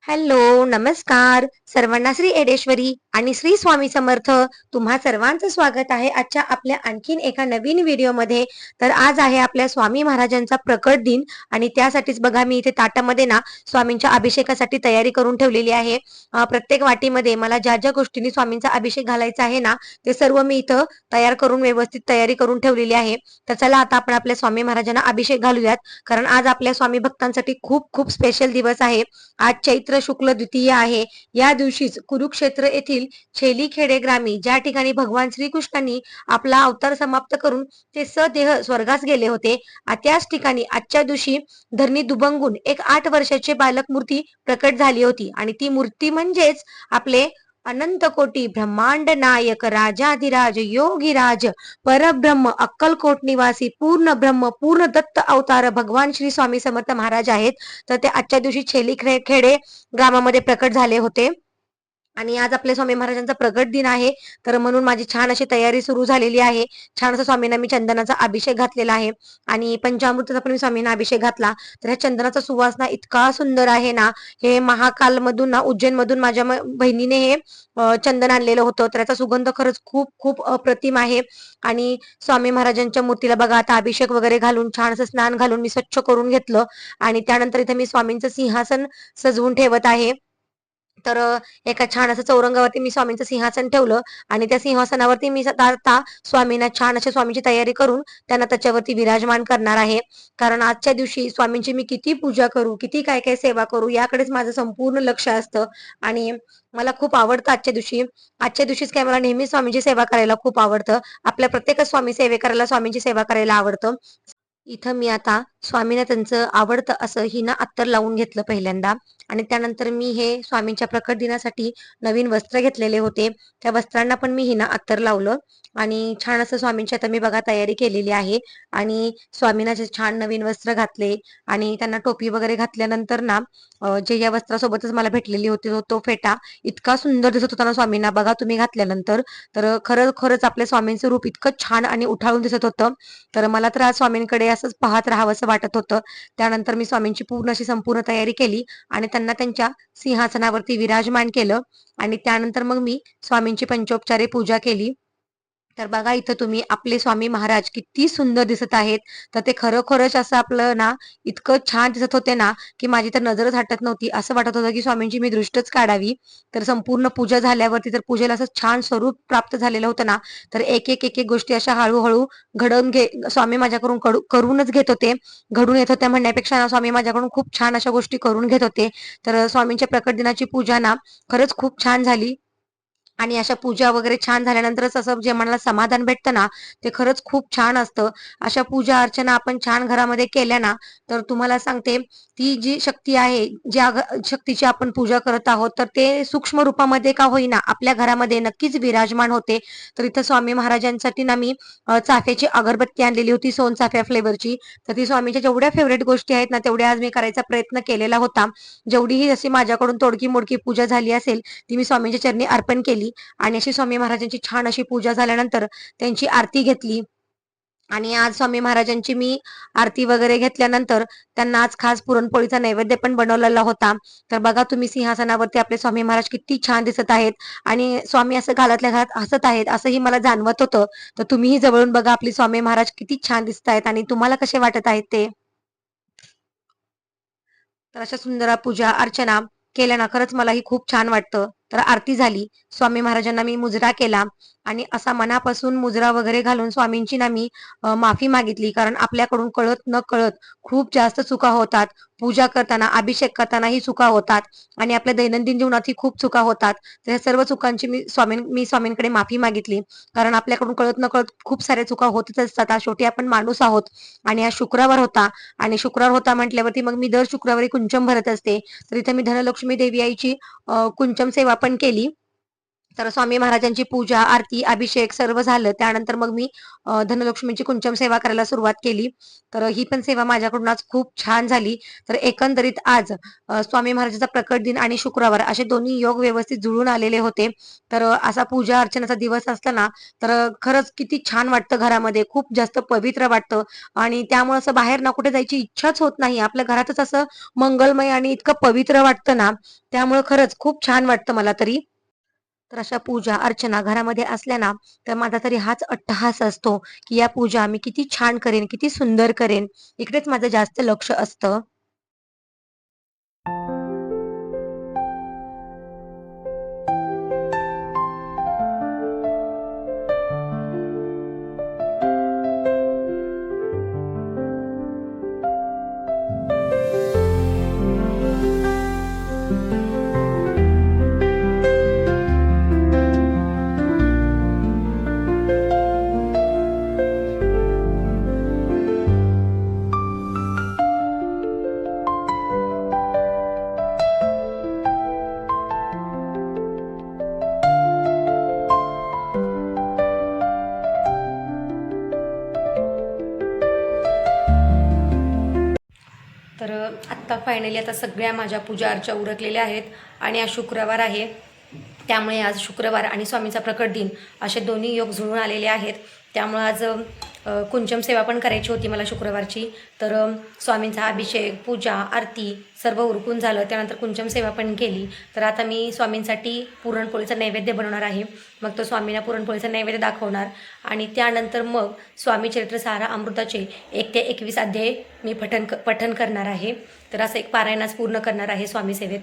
Hello, नमस्कार. सर्वांना श्री एडेश्वरी आणि श्री स्वामी समर्थ. तुम्हा सर्वांचं स्वागत आहे आजच्या आपल्या आणखीन एका नवीन व्हिडिओमध्ये. तर आज आहे आपल्या स्वामी महाराजांचा प्रकट दिन आणि त्यासाठीच बघा मी इथे ताटामध्ये ना स्वामींच्या अभिषेकासाठी तयारी करून ठेवलेली आहे. प्रत्येक वाटीमध्ये मला ज्या ज्या गोष्टींनी स्वामींचा अभिषेक घालायचा आहे ना ते सर्व मी इथं तयार करून व्यवस्थित तयारी करून ठेवलेली आहे. तर चला आता आपण आपल्या स्वामी महाराजांना अभिषेक घालूयात, कारण आज आपल्या स्वामी भक्तांसाठी खूप खूप स्पेशल दिवस आहे. आज चैत्र शुक्ल द्वितीय आहे. या दिवशीच कुरुक्षेत्र येथील छेलीखेडे ग्रामी ज्या ठिकाणी भगवान श्रीकृष्णांनी आपला अवतार समाप्त करून ते सदेह स्वर्गास गेले होते, त्याच ठिकाणी आजच्या दिवशी धरणी दुबंगून एक 8 वर्षाची बालक मूर्ती प्रकट झाली होती. आणि ती मूर्ती म्हणजेच आपले अनंत कोटी ब्रह्मांड नायक राजाधिराज योगीराज परब्रह्म अक्कलकोट निवासी पूर्ण ब्रह्म पूर्ण दत्त अवतार भगवान श्री स्वामी समर्थ महाराज आहेत. तर ते आजच्या दिवशी छेलीखेडे ग्रामामध्ये प्रकट झाले होते. आणि आज आपल्या स्वामी महाराजांचा प्रगट दिन आहे. तर म्हणून माझी छान अशी तयारी सुरू झालेली आहे. छान असं स्वामींना मी चंदनाचा अभिषेक घातलेला आहे आणि पंचामृताचा पण मी स्वामींना अभिषेक घातला. तर ह्या चंदनाचा सुवास ना इतका सुंदर आहे ना. हे महाकाल मधून ना उज्जैन मधून माझ्या बहिणीने हे चंदन आणलेलं होतं. तर त्याचा सुगंध खरंच खूप खूप अप्रतिम आहे. आणि स्वामी महाराजांच्या मूर्तीला बघा आता अभिषेक वगैरे घालून छान असं स्नान घालून मी स्वच्छ करून घेतलं. आणि त्यानंतर इथे मी स्वामींचं सिंहासन सजवून ठेवत आहे. तर एका छान असं चौरंगावरती मी स्वामींचं सिंहासन ठेवलं आणि त्या सिंहासनावरती मी आता स्वामींना छान अशी स्वामींची तयारी करून त्यांना त्याच्यावरती विराजमान करणार आहे. कारण आजच्या दिवशी स्वामींची मी किती पूजा करू, किती काय काय सेवा करू याकडेच माझं संपूर्ण लक्ष असतं. आणि मला खूप आवडतं आजच्या दिवशीच काय मला नेहमी स्वामींची सेवा करायला खूप आवडतं. आपल्या प्रत्येकच स्वामी सेवेकराला स्वामींची सेवा करायला आवडतं. इथं मी आता स्वामींना त्यांचं आवडतं असं हिना अत्तर लावून घेतलं पहिल्यांदा. आणि त्यानंतर मी हे स्वामींच्या प्रकट दिनासाठी नवीन वस्त्र घेतलेले होते. त्या वस्त्रांना पण मी हिना अत्तर लावलं. आणि छान असं स्वामींची आता मी बघा तयारी केलेली आहे. आणि स्वामींना जे छान नवीन वस्त्र घातले आणि त्यांना टोपी वगैरे घातल्यानंतर ना जे या वस्त्रासोबतच मला भेटलेली होती तो फेटा इतका सुंदर दिसत होता ना स्वामींना बघा तुम्ही घातल्यानंतर. तर खरंच आपल्या स्वामींचं रूप इतकं छान आणि उठाळून दिसत होतं. तर मला तर आज स्वामींकडे असंच पाहत राहावं असं वाटत होतं. त्यानंतर मी स्वामींची पूर्ण अशी संपूर्ण तयारी केली आणि त्यांना त्यांच्या सिंहासनावरती विराजमान केलं. आणि त्यानंतर मग मी स्वामींची पंचोपचारे पूजा केली. तर बघा इथं तुम्ही आपले स्वामी महाराज किती सुंदर दिसत आहेत. तर ते खरोखरच असं आपलं ना इतकं छान दिसत होते ना, की माझी तर नजरच हटत नव्हती. असं वाटत होतं की स्वामींची मी दृष्टच काढावी. तर संपूर्ण पूजा झाल्यावरती तर पूजेला असं छान स्वरूप प्राप्त झालेलं होतं ना. तर एक एक गोष्टी अशा हळूहळू घडवून स्वामी माझ्याकडून करूनच घेत होते. घडून येत होत्या म्हणण्यापेक्षा ना स्वामी माझ्याकडून खूप छान अशा गोष्टी करून घेत होते. तर स्वामींच्या प्रकट दिनाची पूजा ना खरंच खूप छान झाली. आणि अशा पूजा वगैरे छान झाल्यानंतरच असं जे मनाला समाधान भेटतं ना ते खरंच खूप छान असतं. अशा पूजा अर्चना आपण छान घरामध्ये केल्या ना तर तुम्हाला सांगते ती जी शक्ती आहे ज्या शक्तीची आपण पूजा करत आहोत तर ते सूक्ष्म रूपामध्ये का होईना आपल्या घरामध्ये नक्कीच विराजमान होते. तर इथं स्वामी महाराजांसाठी ना मी चाफ्याची अगरबत्ती आणलेली होती सोनचाफ्या फ्लेवरची. तर ती स्वामीच्या जेवढ्या फेवरेट गोष्टी आहेत ना तेवढ्या आज मी करायचा प्रयत्न केलेला होता. जेवढीही जशी माझ्याकडून तोडकी मोडकी पूजा झाली असेल ती मी स्वामींच्या चरणी अर्पण केली. आणि अशी स्वामी महाराजांची छान अशी पूजा झाल्यानंतर त्यांची आरती घेतली. आणि आज स्वामी महाराजांची मी आरती वगैरे घेतल्यानंतर त्यांना आज खास पुरणपोळीचा नैवेद्य पण बनवलेला होता. तर बघा तुम्ही सिंहासनावरती आपले स्वामी महाराज किती छान दिसत आहेत. आणि स्वामी असं घालतल्या घालत हसत आहेत असंही मला जाणवत होतं. तर तुम्हीही जवळून बघा आपले स्वामी महाराज किती छान दिसत आहेत आणि तुम्हाला कसे वाटत आहेत ते. तर अशा सुंदर पूजा अर्चना केल्या ना खरंच मलाही खूप छान वाटतं. तर आरती झाली. स्वामी महाराजांना मी मुजरा केला आणि असा मनापासून मुजरा वगैरे घालून स्वामींची ना मी माफी मागितली. कारण आपल्याकडून कळत न कळत खूप जास्त चुका होतात. पूजा करताना, अभिषेक करताना ही चुका होतात आणि आपल्या दैनंदिन जीवनातही खूप चुका होतात. तर ह्या सर्व चुकांची मी स्वामींकडे माफी मागितली. कारण आपल्याकडून कळत न कळत खूप साऱ्या चुका होतच असतात. शेवटी आपण माणूस आहोत. आणि आज शुक्रवार होता आणि शुक्रवार होता म्हटल्यावरती मग मी दर शुक्रवारी कुंचम भरत असते. तर इथे मी धनलक्ष्मी देवी आईची कुंचम सेवा पण केली. तर स्वामी महाराजांची पूजा, आरती, अभिषेक सर्व झालं. त्यानंतर मग मी धनलक्ष्मीची कुंचम सेवा करायला सुरुवात केली. तर ही पण सेवा माझ्याकडून आज खूप छान झाली. तर एकंदरीत आज स्वामी महाराजांचा प्रकट दिन आणि शुक्रवार असे दोन्ही योग व्यवस्थित जुळून आलेले होते. तर असा पूजा अर्चनाचा दिवस असला ना, तर खरंच किती छान वाटतं घरामध्ये. खूप जास्त पवित्र वाटतं आणि त्यामुळे असं बाहेर ना कुठे जायची इच्छाच होत नाही. आपल्या घरातच असं मंगलमय आणि इतकं पवित्र वाटतं ना, त्यामुळे खरंच खूप छान वाटतं मला तरी. तर अशा पूजा अर्चना घरामध्ये असल्या ना, तर माझा तरी हाच अट्टहास असतो, की या पूजा मी किती छान करेन, किती सुंदर करेन. इकडेच माझं जास्त लक्ष असतं. तर आत्ता फायनली आता सगळ्या माझ्या पूजा अर्चा उरकलेल्या आहेत आणि आज शुक्रवार आहे. त्यामुळे आज शुक्रवार आणि स्वामींचा प्रकट दिन असे दोन्ही योग जुळून आलेले आहेत. त्यामुळे आज कुंचम सेवा पण करायची होती मला शुक्रवारची. तर स्वामींचा अभिषेक, पूजा, आरती सर्व उरकून झालं. त्यानंतर कुंचम सेवा पण केली. तर आता मी स्वामींसाठी पुरणपोळीचा नैवेद्य बनवणार आहे. मग तो स्वामींना पुरणपोळीचा नैवेद्य दाखवणार आणि त्यानंतर मग स्वामी चरित्रसार अमृताचे 1 ते 21 अध्याय मी पठण करणार आहे. तर असं एक पारायणाच पूर्ण करणार आहे स्वामी सेवेत.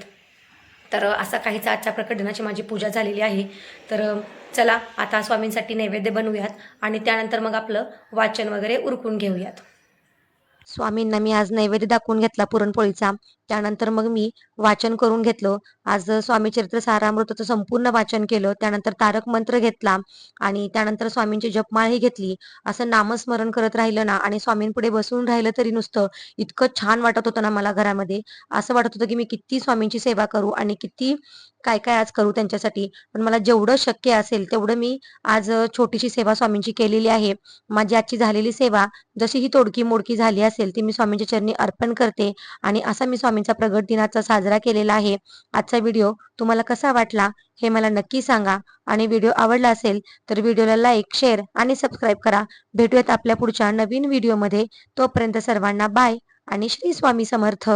तर असा काहीच आजच्या प्रकट दिनाची माझी पूजा झालेली आहे. तर चला आता स्वामींसाठी नैवेद्य बनवूयात आणि त्यानंतर मग आपलं वाचन वगैरे उरकून घेऊयात. स्वामींना मी आज नैवेद्य दाखवून घेतला पुरणपोळीचा. त्यानंतर मग मी वाचन करून घेतलं. आज स्वामी चरित्र सारामृताचं संपूर्ण वाचन केलं. त्यानंतर तारक मंत्र घेतला आणि त्यानंतर स्वामींची जपमाळही घेतली. असं नामस्मरण करत राहिलं ना आणि स्वामींपुढे बसून राहिलं तरी नुसतं इतकं छान वाटत होतं ना मला घरामध्ये. असं वाटत होतं की मी किती स्वामींची सेवा करू आणि किती काय काय आज करू त्यांच्यासाठी. पण मला जेवढं शक्य असेल तेवढं मी आज छोटीशी सेवा स्वामींची केलेली आहे. माझी आजची झालेली सेवा जशी ही तोडकी मोडकी झाली असेल ती मी स्वामींच्या चरणी अर्पण करते आणि असा मी स्वामींचा प्रगट दिनाचा साजरा केलेला आहे. आजचा व्हिडिओ तुम्हाला कसा वाटला हे मला नक्की सांगा आणि व्हिडिओ आवडला असेल तर व्हिडिओला लाईक, शेअर आणि सबस्क्राईब करा. भेटूयात आपल्या पुढच्या नवीन व्हिडिओमध्ये. तोपर्यंत सर्वांना बाय आणि श्री स्वामी समर्थ.